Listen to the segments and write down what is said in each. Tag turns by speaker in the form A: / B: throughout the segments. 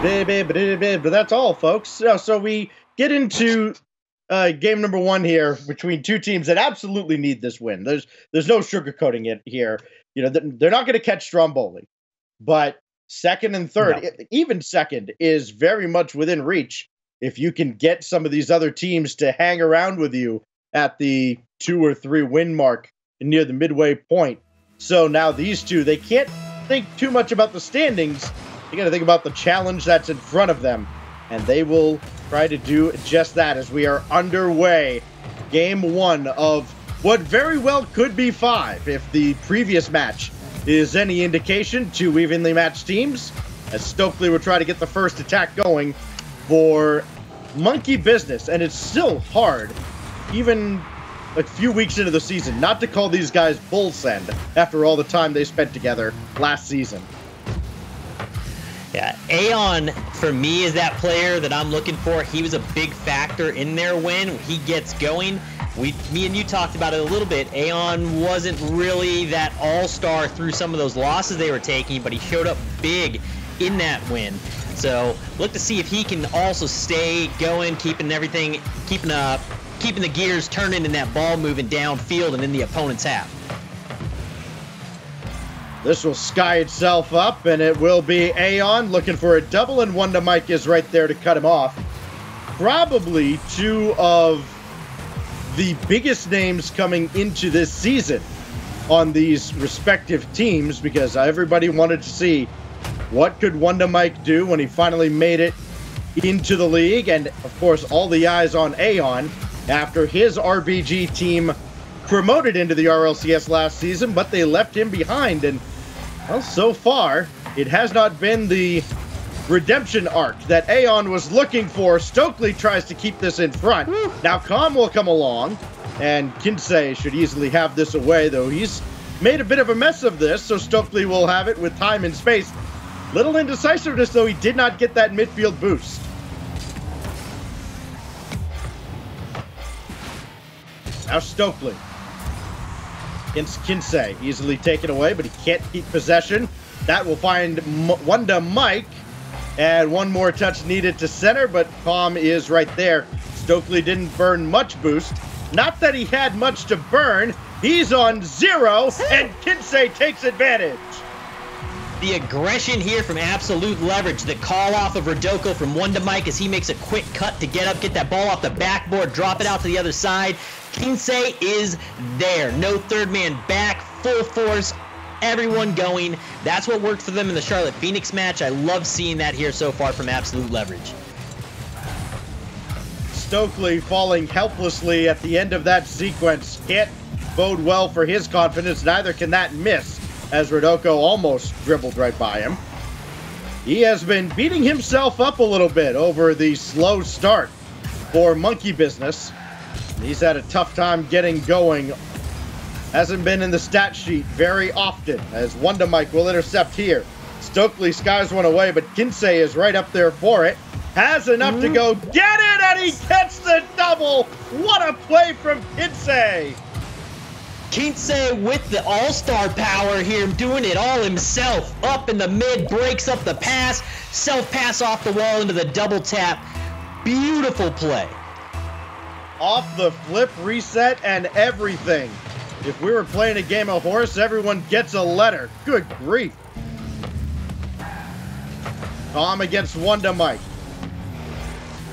A: But that's all, folks. So we get into game number one here between two teams that absolutely need this win. There's no sugarcoating it here. You know, they're not going to catch Stromboli, but second and third, even second, is very much within reach if you can get some of these other teams to hang around with you at the 2 or 3 win mark near the midway point. So now these two, they can't think too much about the standings. You got to think about the challenge that's in front of them, and they will try to do just that as we are underway. Game one of what very well could be 5 if the previous match is any indication. 2 evenly matched teams, as Stokely will try to get the first attack going for Monkey Business. And it's still hard, even a few weeks into the season, not to call these guys bull send after all the time they spent together last season.
B: Yeah, Aeon, for me, is that player that I'm looking for. He was a big factor in their win. He gets going. Me and you talked about it a little bit. Aeon wasn't really that all-star through some of those losses they were taking, but he showed up big in that win. So look to see if he can also stay going, keeping the gears turning and that ball moving downfield and in the opponent's half.
A: This will sky itself up, and it will be Aeon looking for a double, and Wonder Mike is right there to cut him off. Probably 2 of the biggest names coming into this season on these respective teams, because everybody wanted to see what could Wonder Mike do when he finally made it into the league. And of course, all the eyes on Aeon after his RBG team promoted into the RLCS last season, but they left him behind. And well, so far it has not been the redemption arc that Aeon was looking for. Stokely tries to keep this in front. Now Calm will come along, and Kinsey should easily have this away, though he's made a bit of a mess of this, so Stokely will have it with time and space. Little indecisiveness, though. He did not get that midfield boost. Now Stokely. Kinsey easily taken away, but he can't keep possession. That will find Wonder Mike. And one more touch needed to center, but Calm is right there. Stokely didn't burn much boost. Not that he had much to burn. He's on 0, and Kinsey takes advantage.
B: The aggression here from Absolute Leverage. The call off of Rodoko from Wonder Mike as he makes a quick cut to get up, get that ball off the backboard, drop it out to the other side. Kinsey is there. No third man back, full force. Everyone going. That's what worked for them in the Charlotte Phoenix match. I love seeing that here so far from Absolute Leverage.
A: Stokely falling helplessly at the end of that sequence can't bode well for his confidence. Neither can that miss, as Rodoko almost dribbled right by him. He has been beating himself up a little bit over the slow start for Monkey Business. He's had a tough time getting going. Hasn't been in the stat sheet very often, as Wonder Mike will intercept here. Stokely skies one away, but Kinsey is right up there for it. Has enough to go. Get it, and he gets the double. What a play from Kinsey.
B: Kinsey with the all-star power here, doing it all himself. Up in the mid, breaks up the pass, self-pass off the wall into the double tap. Beautiful play.
A: Off the flip, reset, and everything. If we were playing a game of horse, everyone gets a letter. Good grief. Calm against Wonder Mike.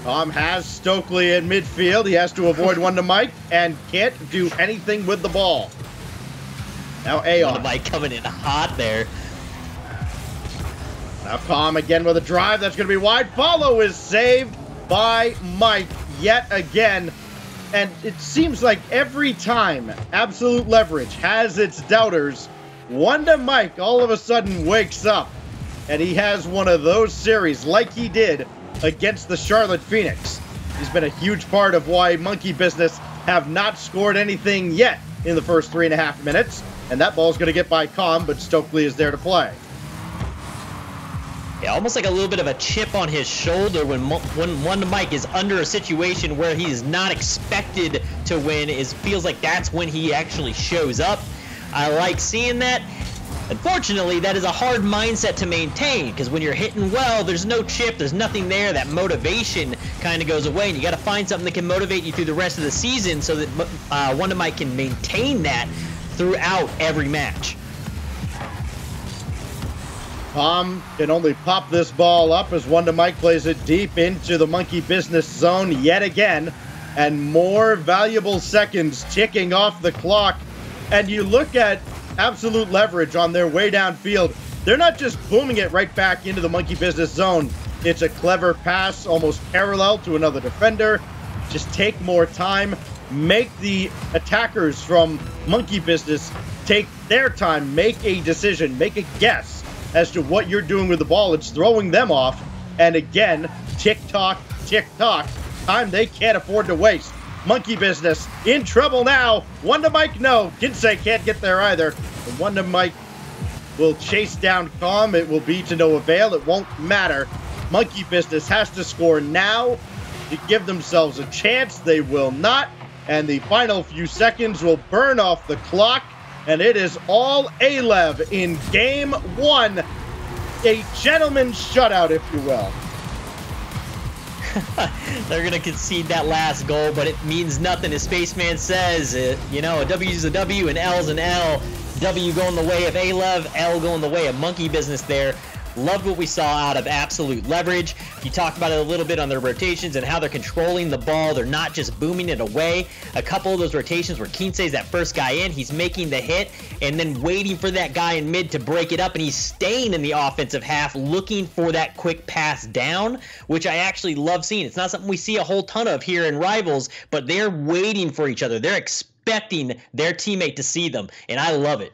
A: Calm has Stokely in midfield. He has to avoid Wonder Mike and can't do anything with the ball. Now Aeon.
B: Wonder Mike coming in hot there.
A: Now Calm again with a drive. That's going to be wide. Follow is saved by Mike yet again. And it seems like every time Absolute Leverage has its doubters, Wonder Mike all of a sudden wakes up. And he has one of those series like he did against the Charlotte Phoenix. He's been a huge part of why Monkey Business have not scored anything yet in the first 3.5 minutes. And that ball's going to get by Calm, but Stokely is there to play.
B: Yeah, almost like a little bit of a chip on his shoulder when Wonder Mike is under a situation where he is not expected to win. Feels like that's when he actually shows up. I like seeing that. Unfortunately, that is a hard mindset to maintain because when you're hitting well, there's no chip, there's nothing there. That motivation kind of goes away, and you got to find something that can motivate you through the rest of the season so that Wonder Mike can maintain that throughout every match.
A: Tom can only pop this ball up as Wonder Mike plays it deep into the monkey business zone yet again, and more valuable seconds ticking off the clock. And you look at absolute leverage on their way downfield. They're not just booming it right back into the monkey business zone. It's a clever pass, almost parallel to another defender. Just take more time, make the attackers from monkey business take their time, make a decision, make a guess as to what you're doing with the ball. It's throwing them off. And again, tick-tock, tick-tock, time they can't afford to waste. Monkey business in trouble now. Wonder Mike, no. Kinsey can't get there either. And Wonder Mike will chase down Calm. It will be to no avail. It won't matter. Monkey business has to score now to give themselves a chance. They will not. And the final few seconds will burn off the clock. And it is all Alev in game one. A gentleman's shutout, if you will.
B: They're going to concede that last goal, but it means nothing. As Spaceman says, you know, a W is a W and L is an L. W going the way of Alev, L going the way of monkey business there. Loved what we saw out of absolute leverage. You talked about it a little bit on their rotations and how they're controlling the ball. They're not just booming it away. A couple of those rotations where Kinsey's that first guy in, he's making the hit and then waiting for that guy in mid to break it up, and he's staying in the offensive half looking for that quick pass down, which I actually love seeing. It's not something we see a whole ton of here in Rivals, but they're waiting for each other. They're expecting their teammate to see them, and I love it.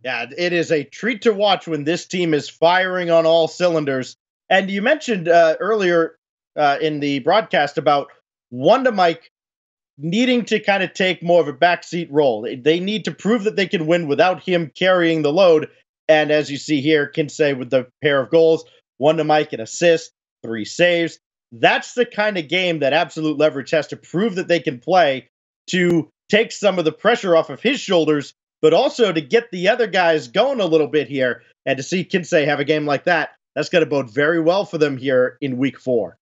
A: Yeah, it is a treat to watch when this team is firing on all cylinders. And you mentioned earlier in the broadcast about Wonder Mike needing to kind of take more of a backseat role. They need to prove that they can win without him carrying the load. And as you see here, Kinsey with the pair of goals, Wonder Mike an assist, 3 saves. That's the kind of game that Absolute Leverage has to prove that they can play to take some of the pressure off of his shoulders, but also to get the other guys going a little bit here. And to see Kinsey have a game like that, that's going to bode very well for them here in week 4.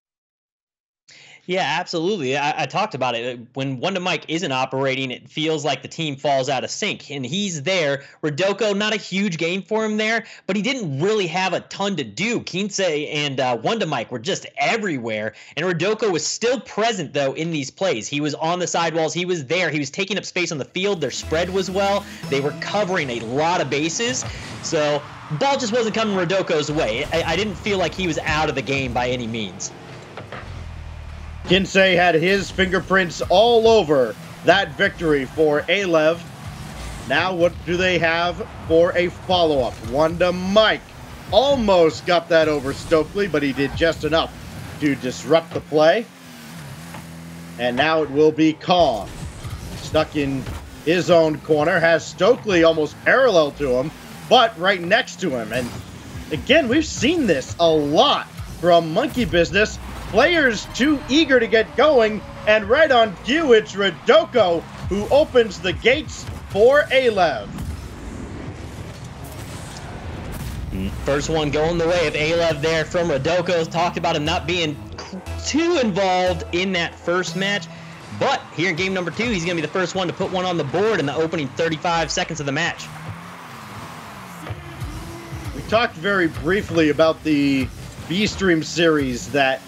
B: Yeah, absolutely. I talked about it. When Wonder Mike isn't operating, it feels like the team falls out of sync, and he's there. Rodoko, not a huge game for him there, but he didn't really have a ton to do. Kinsey and Wonder Mike were just everywhere, and Rodoko was still present, though, in these plays. He was on the sidewalls. He was there. He was taking up space on the field. Their spread was well. They were covering a lot of bases, so ball just wasn't coming Rodoko's way. I didn't feel like he was out of the game by any means.
A: Kinsey had his fingerprints all over that victory for Alev. Now what do they have for a follow-up? Wonder Mike almost got that over Stokely, but he did just enough to disrupt the play. And now it will be Kong. Stuck in his own corner, has Stokely almost parallel to him, but right next to him. And again, we've seen this a lot from Monkey Business. Players too eager to get going, and right on cue, it's Rodoko who opens the gates for Alev.
B: First one going the way of Alev there from Rodoko. Talked about him not being too involved in that first match, but here in game number 2, he's going to be the first one to put one on the board in the opening 35 seconds of the match.
A: We talked very briefly about the B-Stream series that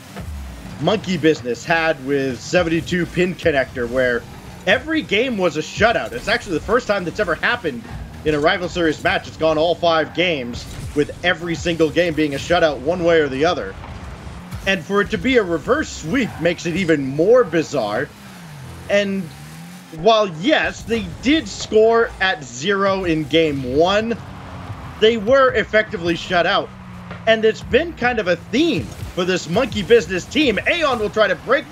A: Monkey Business had with 72 pin connector, where every game was a shutout. It's actually the first time that's ever happened in a Rival Series match. It's gone all 5 games, with every single game being a shutout one way or the other. And for it to be a reverse sweep makes it even more bizarre. And while, yes, they did score at 0 in game 1, they were effectively shut out. And it's been kind of a theme for this Monkey Business team. Aeon will try to break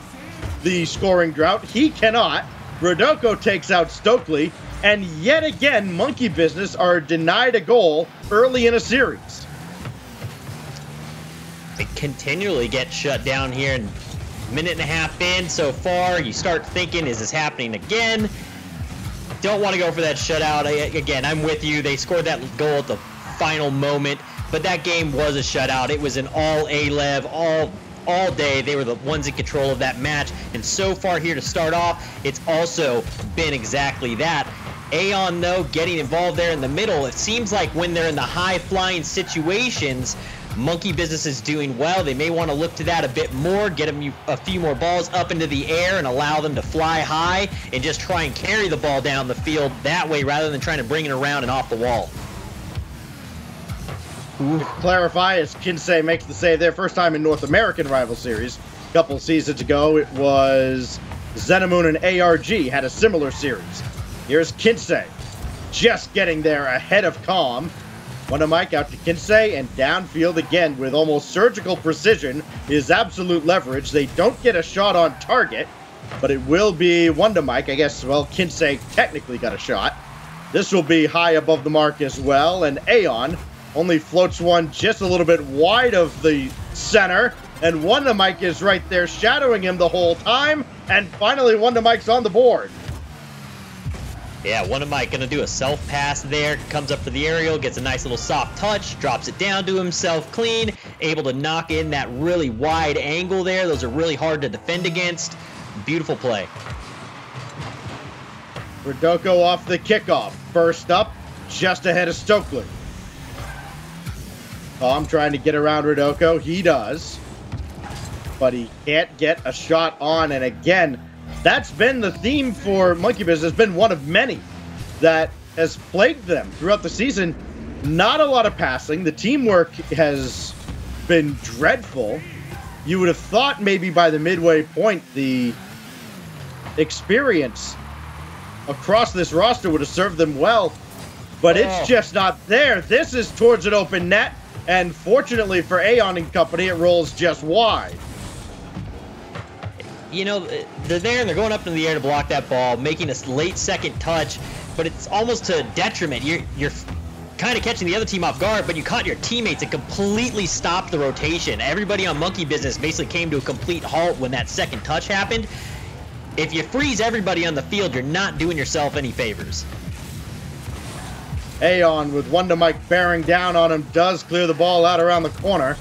A: the scoring drought. He cannot. Rodoko takes out Stokely. And yet again, Monkey Business are denied a goal early in a series.
B: They continually get shut down here, and a minute and a half in so far, you start thinking, is this happening again? don't want to go for that shutout. Again, I'm with you. They scored that goal at the final moment, but that game was a shutout. It was an all A-Lev, all day. They were the ones in control of that match, and so far here to start off, it's also been exactly that. Aeon, though, getting involved there in the middle, it seems like when they're in the high-flying situations, Monkey Business is doing well. They may want to look to that a bit more, get them a few more balls up into the air and allow them to fly high and just try and carry the ball down the field that way rather than trying to bring it around and off the wall.
A: To clarify, as Kinsey makes the save there, first time in North American Rival Series. A couple seasons ago, it was Xenamoon and ARG had a similar series. Here's Kinsey, just getting there ahead of Calm. Wonder Mike out to Kinsey, and downfield again with almost surgical precision is absolute leverage. They don't get a shot on target, but it will be Wonder Mike. I guess, well, Kinsey technically got a shot. This will be high above the mark as well, and Aeon only floats one just a little bit wide of the center, and Wonder Mike is right there shadowing him the whole time, and finally Wonder Mike's on the board.
B: Yeah, Wonder Mike gonna do a self pass there, comes up for the aerial, gets a nice little soft touch, drops it down to himself clean, able to knock in that really wide angle there. Those are really hard to defend against. Beautiful play.
A: Rodoko off the kickoff. First up, just ahead of Stokely. Tom trying to get around Rodoko. He does. But he can't get a shot on. And again, that's been the theme for Monkey Business. It's been one of many that has plagued them throughout the season. Not a lot of passing. The teamwork has been dreadful. You would have thought maybe by the midway point, the experience across this roster would have served them well. But it's just not there. This is towards an open net. And fortunately for Aeon and company, it rolls just wide.
B: You know, they're there and they're going up in the air to block that ball, making a late second touch, but it's almost to detriment. You're kind of catching the other team off guard, but you caught your teammates and completely stopped the rotation. Everybody on Monkey Business basically came to a complete halt when that second touch happened. If you freeze everybody on the field, you're not doing yourself any favors.
A: Aeon with Wonder Mike bearing down on him does clear the ball out around the corner.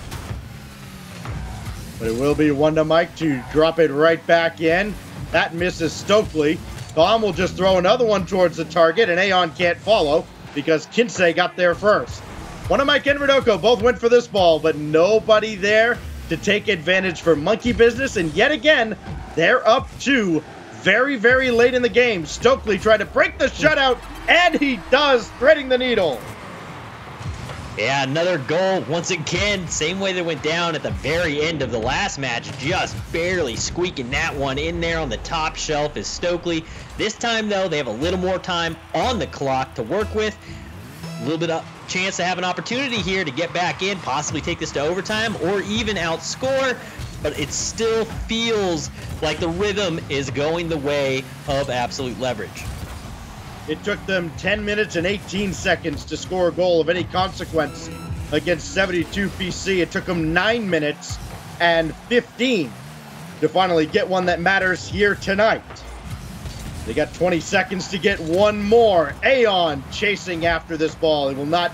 A: But it will be Wonder Mike to drop it right back in. That misses Stokely. Tom will just throw another one towards the target, and Aeon can't follow because Kinsey got there first. Wonder Mike and Rodoko both went for this ball, but nobody there to take advantage for Monkey Business. And yet again, they're up 2 very, very late in the game. Stokely tried to break the shutout, and he does, threading the needle.
B: Yeah, another goal once again, same way that went down at the very end of the last match, just barely squeaking that one in there on the top shelf is Stokely. This time, though, they have a little more time on the clock to work with. A little bit of chance to have an opportunity here to get back in, possibly take this to overtime, or even outscore. But it still feels like the rhythm is going the way of absolute leverage.
A: It took them 10 minutes and 18 seconds to score a goal of any consequence against 72 PC. It took them 9 minutes and 15 to finally get one that matters here tonight. They got 20 seconds to get one more. Aeon chasing after this ball. He will not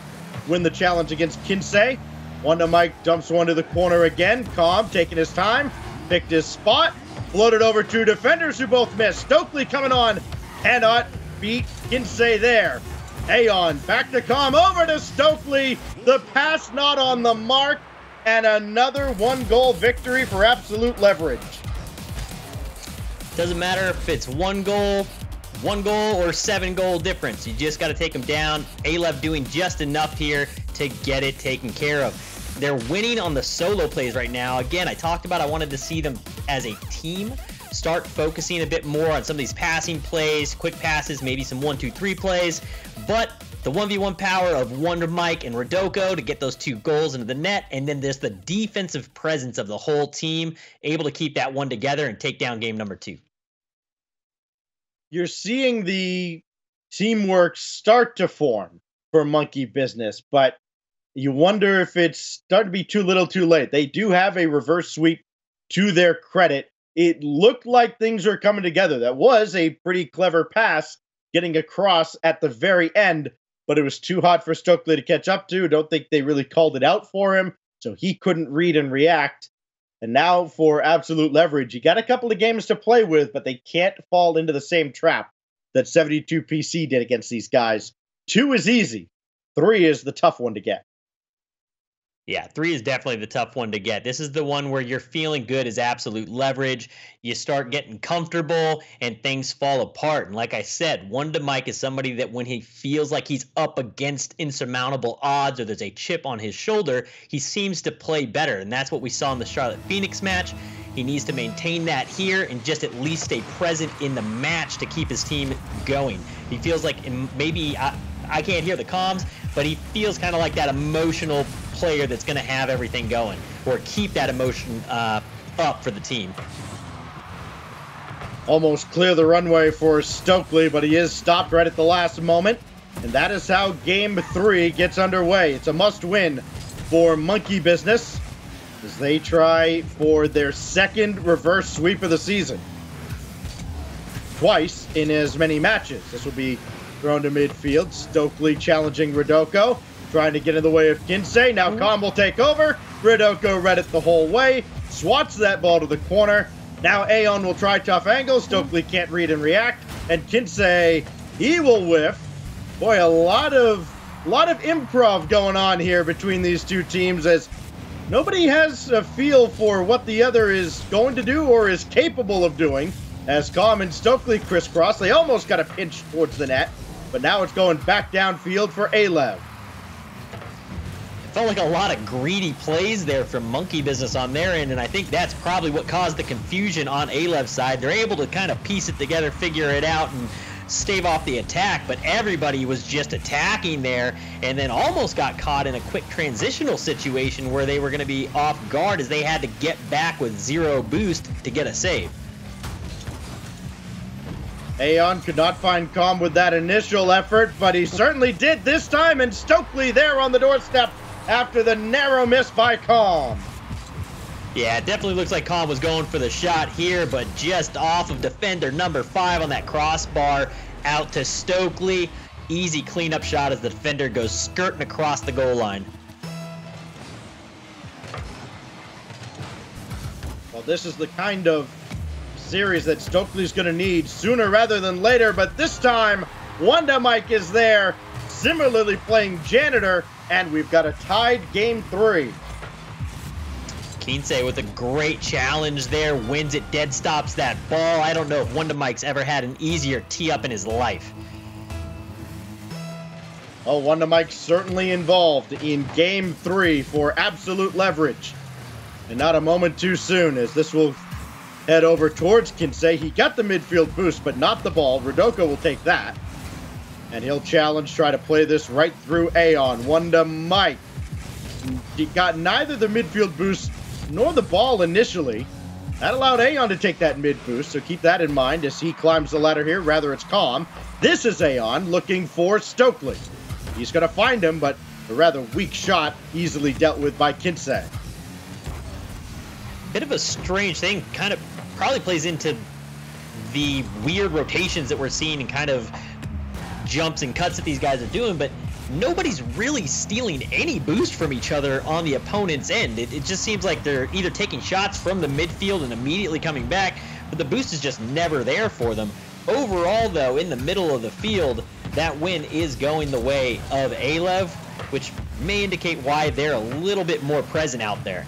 A: win the challenge against Kinsey. Wonder Mike dumps one to the corner again. Calm taking his time, picked his spot, floated over to defenders who both missed. Stokely coming on, cannot beat Kinsey there. Aeon back to Calm, over to Stokely. The pass not on the mark, and another 1-goal victory for absolute leverage.
B: Doesn't matter if it's one goal or 7-goal difference. You just got to take them down. A-Lev doing just enough here to get it taken care of. They're winning on the solo plays right now. Again, I talked about I wanted to see them as a team start focusing a bit more on some of these passing plays, quick passes, maybe some 1-2-3 plays. But the 1v1 power of Wonder Mike and Rodoko to get those 2 goals into the net, and then there's the defensive presence of the whole team, able to keep that one together and take down game number 2.
A: You're seeing the teamwork start to form for Monkey Business, but you wonder if it's starting to be too little too late. They do have a reverse sweep to their credit. It looked like things are coming together. That was a pretty clever pass. getting across at the very end, but it was too hot for Stokely to catch up to. Don't think they really called it out for him, so he couldn't read and react. And now for absolute leverage, you got a couple of games to play with, but they can't fall into the same trap that 72 PC did against these guys. 2 is easy. 3 is the tough one to get.
B: Yeah, 3 is definitely the tough one to get. This is the one where you're feeling good as absolute leverage. You start getting comfortable and things fall apart. And like I said, Wonder Mike is somebody that when he feels like he's up against insurmountable odds or there's a chip on his shoulder, he seems to play better. And that's what we saw in the Charlotte Phoenix match. He needs to maintain that here and just at least stay present in the match to keep his team going. He feels like maybe I can't hear the comms, but he feels kind of like that emotional player that's going to have everything going or keep that emotion up for the team.
A: Almost clear the runway for Stokely, but he is stopped right at the last moment. And that is how Game 3 gets underway. It's a must-win for Monkey Business as they try for their second reverse sweep of the season. Twice in as many matches. This will be thrown to midfield. Stokely challenging Ridoko, trying to get in the way of Kinsey. Now Khan will take over. Ridoko read it the whole way. Swats that ball to the corner. Now Aeon will try tough angles. Stokely can't read and react. And Kinsey, he will whiff. Boy, a lot of improv going on here between these two teams as nobody has a feel for what the other is going to do or is capable of doing. As Calm and Stokely crisscross, they almost got a pinch towards the net, but now it's going back downfield for Alev.
B: It felt like a lot of greedy plays there from Monkey Business on their end, and I think that's probably what caused the confusion on Alev's side. They're able to kind of piece it together, figure it out, and stave off the attack, but everybody was just attacking there and then almost got caught in a quick transitional situation where they were going to be off guard as they had to get back with 0 boost to get a save.
A: Aeon could not find Calm with that initial effort, but he certainly did this time, and Stokely there on the doorstep after the narrow miss by Calm.
B: Yeah, it definitely looks like Calm was going for the shot here, but just off of defender number 5 on that crossbar out to Stokely. Easy cleanup shot as the defender goes skirting across the goal line.
A: Well, this is the kind of series that Stokely's going to need sooner rather than later, but this time Wonder Mike is there, similarly playing janitor, and we've got a tied Game 3.
B: Kinsey with a great challenge there, wins it, dead stops that ball. I don't know if Wonder Mike's ever had an easier tee up in his life.
A: Oh, Wonder Mike's certainly involved in Game 3 for absolute leverage. And not a moment too soon, as this will head over towards Kinsey. He got the midfield boost, but not the ball. Ridoko will take that. And he'll challenge, try to play this right through Aeon. Wonder Mike. He got neither the midfield boost nor the ball initially. That allowed Aeon to take that mid boost, so keep that in mind as he climbs the ladder here. Rather, it's Calm. This is Aeon looking for Stokely. He's going to find him, but a rather weak shot, easily dealt with by Kinsey.
B: Bit of a strange thing, kind of probably plays into the weird rotations that we're seeing and kind of jumps and cuts that these guys are doing, but nobody's really stealing any boost from each other on the opponent's end. It just seems like they're either taking shots from the midfield and immediately coming back, but the boost is just never there for them. Overall, though, in the middle of the field, that win is going the way of Alev, which may indicate why they're a little bit more present out there.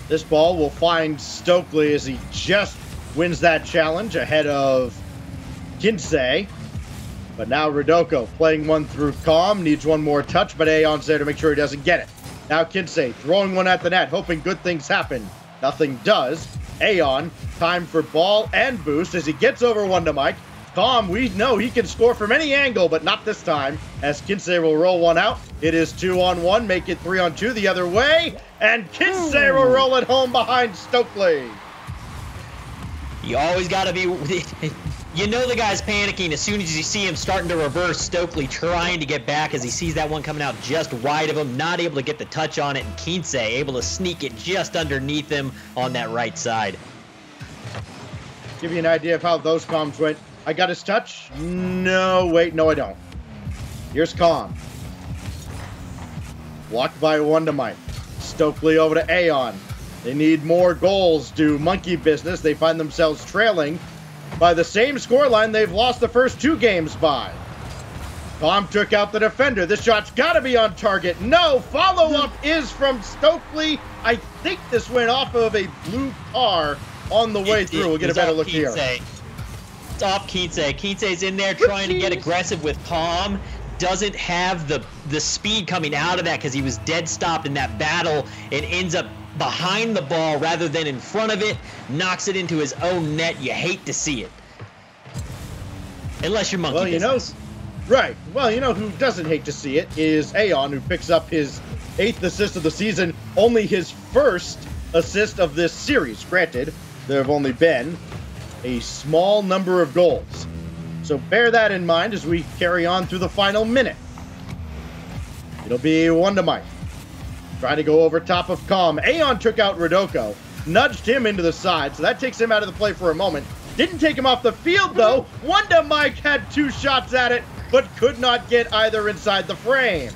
A: This ball will find Stokely as he just wins that challenge ahead of Kinsey. But now Ridoko playing one through Calm, needs one more touch, but Aeon's there to make sure he doesn't get it. Now Kinsey throwing one at the net, hoping good things happen. Nothing does. Aeon, time for ball and boost as he gets over Wonder Mike. Calm, we know he can score from any angle, but not this time, as Kinsey will roll one out. It is 2-on-1, make it 3-on-2 the other way, and Kinsey will roll it home behind Stokely.
B: You always got to be... You know the guy's panicking as soon as you see him starting to reverse. Stokely trying to get back as he sees that one coming out just wide of him, not able to get the touch on it, and Kinsey able to sneak it just underneath him on that right side.
A: Give you an idea of how those comms went. I got his touch? No, wait, no I don't. Here's Calm. Blocked by Wondermite. Stokely over to Aeon. They need more goals. Do monkey business. They find themselves trailing by the same scoreline they've lost the first 2 games by. Calm took out the defender. This shot's got to be on target. No, follow-up is from Stokely. I think this went off of a blue car on the way through. We'll get a better look here.
B: It's off Kinsey. Kinsey's in there trying to get aggressive with Calm. Doesn't have the speed coming out of that because he was dead stopped in that battle and ends up behind the ball rather than in front of it. Knocks it into his own net. You hate to see it. Unless you're monkey
A: business. Well, you know, right. Well, you know who doesn't hate to see it is Aeon, who picks up his 8th assist of the season, only his 1st assist of this series. Granted, there have only been a small number of goals. So bear that in mind as we carry on through the final minute. It'll be Wondermite. Trying to go over top of Calm. Aeon took out Rodoko, nudged him into the side, so that takes him out of the play for a moment. Didn't take him off the field, though. Wondermite had 2 shots at it, but could not get either inside the frame.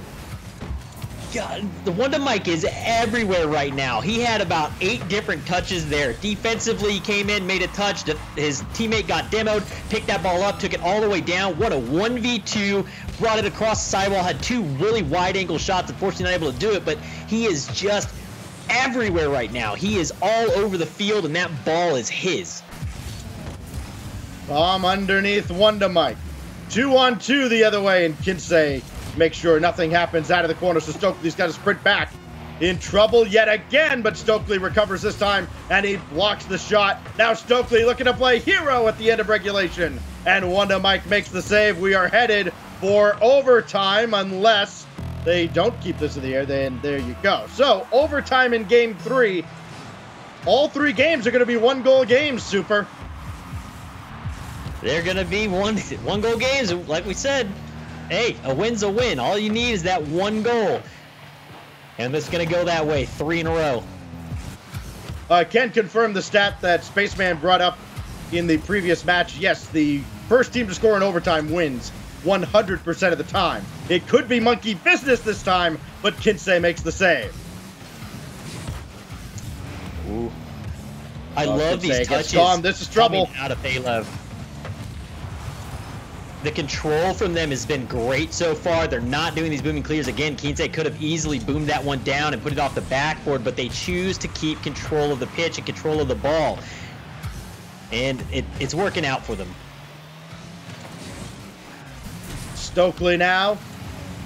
B: God, the Wondermite is everywhere right now. He had about 8 different touches there. Defensively, he came in, made a touch. His teammate got demoed, picked that ball up, took it all the way down. What a 1v2. Brought it across the sidewall, had 2 really wide-angle shots. Unfortunately, not able to do it, but he is just everywhere right now. He is all over the field, and that ball is his.
A: Bomb underneath Wondermite. 2-on-2 the other way, and Kinsey make sure nothing happens out of the corner, so Stokely's got to sprint back. In trouble yet again, but Stokely recovers this time, and he blocks the shot. Now Stokely looking to play hero at the end of regulation, and Wondermite makes the save. We are headed for overtime unless they don't keep this in the air. Then there you go. So overtime in game 3. All 3 games are going to be 1-goal games, Super.
B: They're going to be one-goal games, like we said. Hey, a win's a win. All you need is that 1 goal. And it's going to go that way 3 in a row.
A: I can confirm the stat that Spaceman brought up in the previous match. Yes, the first team to score in overtime wins 100% of the time. It could be monkey business this time, but Kinsey makes the save.
B: Ooh. I love these touches.
A: This is trouble.
B: Coming out of Alev. The control from them has been great so far. They're not doing these booming clears. Again, Kinsey could have easily boomed that one down and put it off the backboard, but they choose to keep control of the pitch and control of the ball. And it's working out for them.
A: Stokely now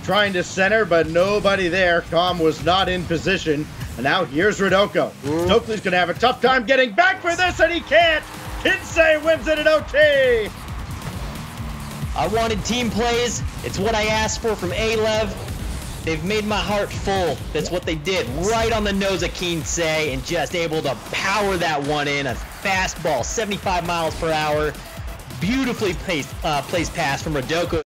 A: trying to center, but nobody there. Calm was not in position. And now here's Rodoko. Stokely's going to have a tough time getting back for this, and he can't. Kinsey wins it in OT.
B: I wanted team plays. It's what I asked for from Alev. They've made my heart full. That's what they did. Right on the nose of Kinsey and just able to power that one in. A fastball, 75 miles per hour. Beautifully placed pass from Rodoko.